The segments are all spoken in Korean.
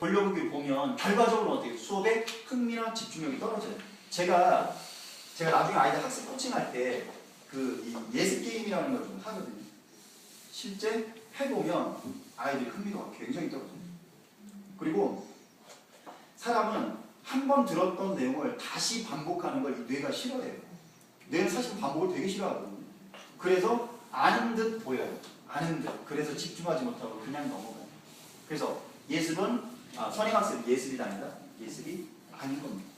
권력을 보면 결과적으로 어떻게 수업에 흥미나 집중력이 떨어져요. 제가 나중에 아이들 학습 코칭할 때 그 예습 게임이라는 걸 좀 하거든요. 실제 해보면 아이들 흥미가 굉장히 떨어져요. 그리고 사람은 한 번 들었던 내용을 다시 반복하는 걸 이 뇌가 싫어해요. 뇌는 사실 반복을 되게 싫어하거든요. 그래서 아는 듯 보여요. 아는 듯. 그래서 집중하지 못하고 그냥 넘어가요. 그래서 예습은 선행학습이 예습이 아니다. 예습이 아닌 겁니다.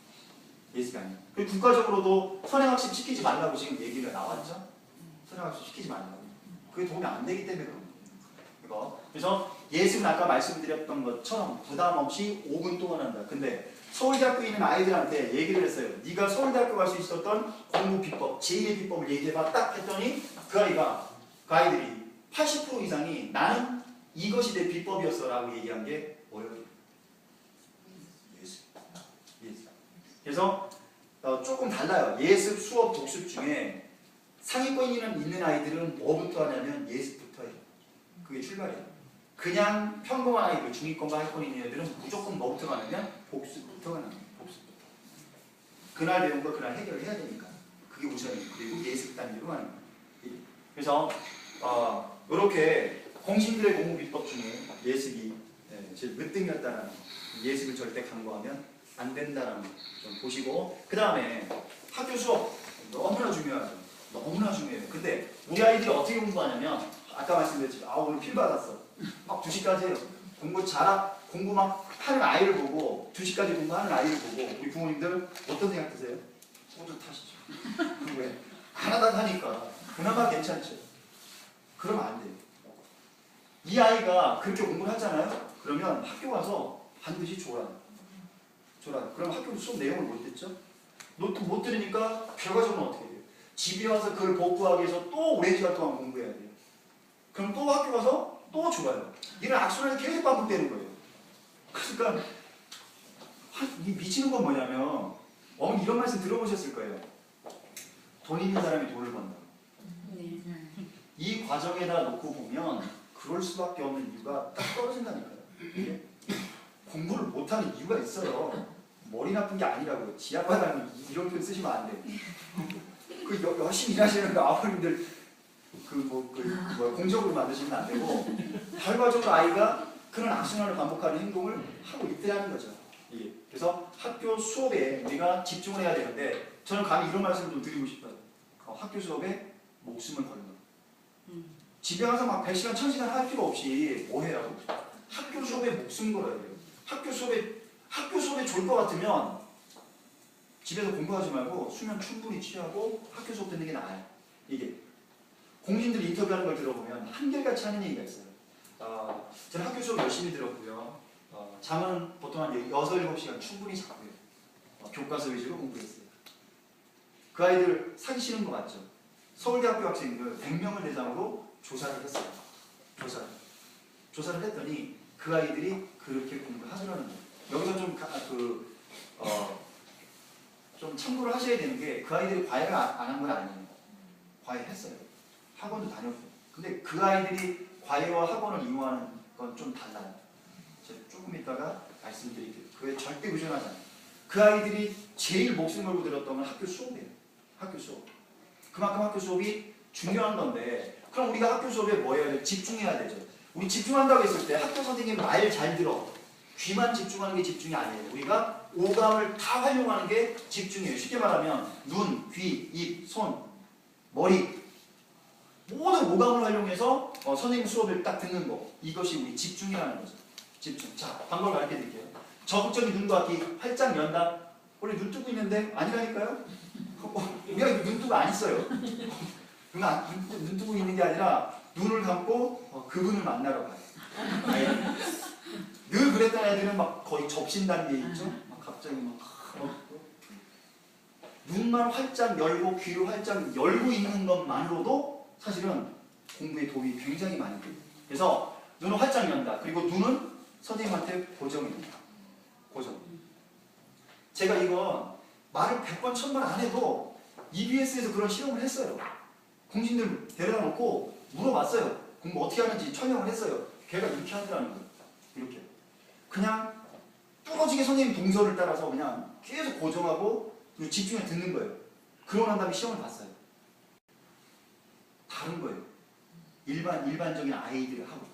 예습이 아니에요. 그리고 국가적으로도 선행학습 시키지 말라고 지금 얘기가 나왔죠. 선행학습 시키지 말라고. 그게 도움이 안 되기 때문에 그런 거예요. 그래서 예습은 아까 말씀드렸던 것처럼 부담 없이 5분 동안 한다. 근데 서울대학교에 있는 아이들한테 얘기를 했어요. 네가 서울대학교 갈 수 있었던 공부 비법, 제2의 비법을 얘기해봐. 딱 했더니 그 아이들이 80% 이상이 나는 이것이 내 비법이었어 라고 얘기한 게 뭐예요? 예습. 그래서 조금 달라요. 예습, 수업, 복습 중에 상위권에 있는 아이들은 뭐부터 하냐면 예습부터 해요. 그게 출발이에요. 그냥 평범한 아이들, 중위권과 하위권에 있는 애들은 무조건 뭐부터 가냐면 복습부터 가는 거예요. 복습부터. 그날 배운 거 그날 해결을 해야 되니까. 그게 우선이에요. 그리고 예습 단계로 가는 거예요. 그래서 이렇게 공신들의 공부 비법 중에 예습이 제일 으뜸이었다는 거. 예습을 절대 강구하면 안 된다는 거 좀 보시고, 그 다음에 학교 수업 너무나 중요하죠. 너무나 중요해요. 근데 우리 아이들이 어떻게 공부하냐면 아까 말씀드렸지만 오늘 필 받았어. 막 2시까지 해요. 공부 막 하는 아이를 보고 2시까지 공부하는 아이를 보고 우리 부모님들 어떤 생각 드세요? 뿌듯하시죠. 왜? 하나다 하니까 그나마 괜찮죠. 그러면 안 돼요. 이 아이가 그렇게 공부를 하잖아요. 그러면 학교 가서 반드시 졸아요. 그럼 학교 수업 내용을 못 듣죠? 노트 못 들으니까 결과적으로 어떻게 돼요? 집에 와서 그걸 복구하기 위해서 또 4시간 동안 공부해야 돼요. 그럼 또 학교 가서 또 졸아요. 이런 악순환이 계속 반복되는 거예요. 그러니까 이 미치는 건 뭐냐면 어머니 이런 말씀 들어보셨을 거예요. 돈 있는 사람이 돈을 번다. 이 과정에다 놓고 보면 그럴 수밖에 없는 이유가 딱 떨어진다니까요. 공부를 못하는 이유가 있어요. 머리 나쁜 게 아니라고요. 지하바닥은 이런 표현 쓰시면 안 돼요. 열심히 일하시는 그 아버님들 공적으로 만드시면 안 되고 결과적으로 아이가 그런 악순환을 반복하는 행동을 하고 있다는 거죠. 예. 그래서 학교 수업에 우리가 집중을 해야 되는데 저는 감히 이런 말씀을 좀 드리고 싶어요. 학교 수업에 목숨을 걸는 거예요. 집에 가서 막 100시간, 1000시간 할 필요 없이 뭐 해요? 학교 수업에 목숨 걸어야 돼요. 학교 수업에 졸 것 같으면 집에서 공부하지 말고 수면 충분히 취하고 학교 수업 듣는 게 나아요. 이게 공신들 인터뷰하는 걸 들어보면 한결같이 하는 얘기가 있어요. 저는 학교 수업 열심히 들었고요. 잠은 보통 한 6, 7시간 충분히 자고요. 교과서 위주로 공부했어요. 그 아이들 사기 싫은 거 맞죠? 서울대학교 학생들 100명을 대상으로 조사를 했어요. 조사를 했더니 그 아이들이 그렇게 공부를 하더라는 거예요. 여기서 좀 참고를 하셔야 되는 게 그 아이들이 과외를 안 한 건 아니에요. 과외했어요. 학원도 다녔어요. 근데 그 아이들이 과외와 학원을 이용하는 건 좀 달라요. 제가 조금 이따가 말씀드릴게요. 그게 절대 의존하지 않아요. 그 아이들이 제일 목숨 걸고 들었던 건 학교 수업이에요. 학교 수업. 그만큼 학교 수업이 중요한 건데 그럼 우리가 학교 수업에 뭐 해야 돼요? 집중해야 되죠. 우리 집중한다고 했을 때 학교 선생님 말 잘 들어. 귀만 집중하는 게 집중이 아니에요. 우리가 오감을 다 활용하는 게 집중이에요. 쉽게 말하면 눈, 귀, 입, 손, 머리 모든 오감을 활용해서 선생님 수업을 딱 듣는 거. 이것이 우리 집중이라는 거죠. 집중. 자, 방법을 가르쳐 드릴게요. 적극적인 눈 감기 활짝 연다. 원래 눈 뜨고 있는데 아니라니까요? 우리가 눈 뜨고 안 있어요. 눈 뜨고 있는 게 아니라 눈을 감고 그분을 만나러 가요. 늘 그랬던 애들은 막 거의 접신 단계에 있죠? 막 갑자기 눈만 활짝 열고 귀를 활짝 열고 있는 것만으로도 사실은 공부에 도움이 굉장히 많이 돼요. 그래서 눈을 활짝 연다. 그리고 눈은 선생님한테 고정입니다. 고정. 제가 이거 말을 100번, 1000번 안 해도 EBS에서 그런 실험을 했어요. 공신들 데려다 놓고 물어봤어요. 공부 어떻게 하는지 설명을 했어요. 걔가 이렇게 하더라는 거예요. 이렇게. 그냥 뚫어지게 선생님 동선을 따라서 그냥 계속 고정하고 그리고 집중해 듣는 거예요. 그러고 난 다음에 시험을 봤어요. 다른 거예요. 일반적인 아이들하고.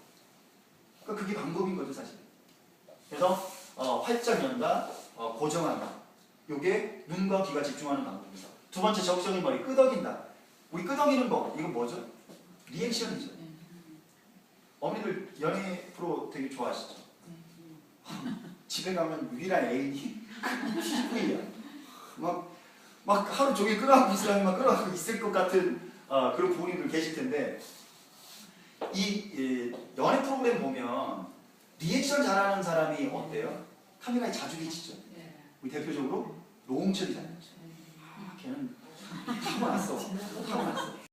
그러니까 그게 방법인 거죠, 사실. 그래서 활짝 연다, 고정한다. 요게 눈과 귀가 집중하는 방법입니다. 두 번째, 적극적인 머리, 끄덕인다. 우리 끄덕이는 거, 이거 뭐죠? 리액션이죠. 어머니들 연애 프로 되게 좋아하시죠? 집에 가면 유일한 애인이 TV야. 막 하루 종일 끌어안고 있으라면 끌어안고 있을 것 같은 그런 부모님들 계실 텐데, 이 연애 프로그램 보면 리액션 잘하는 사람이 어때요? 카메라에 자주 비치죠. 우리 대표적으로 노홍철이잖아요. 걔는 타고났어.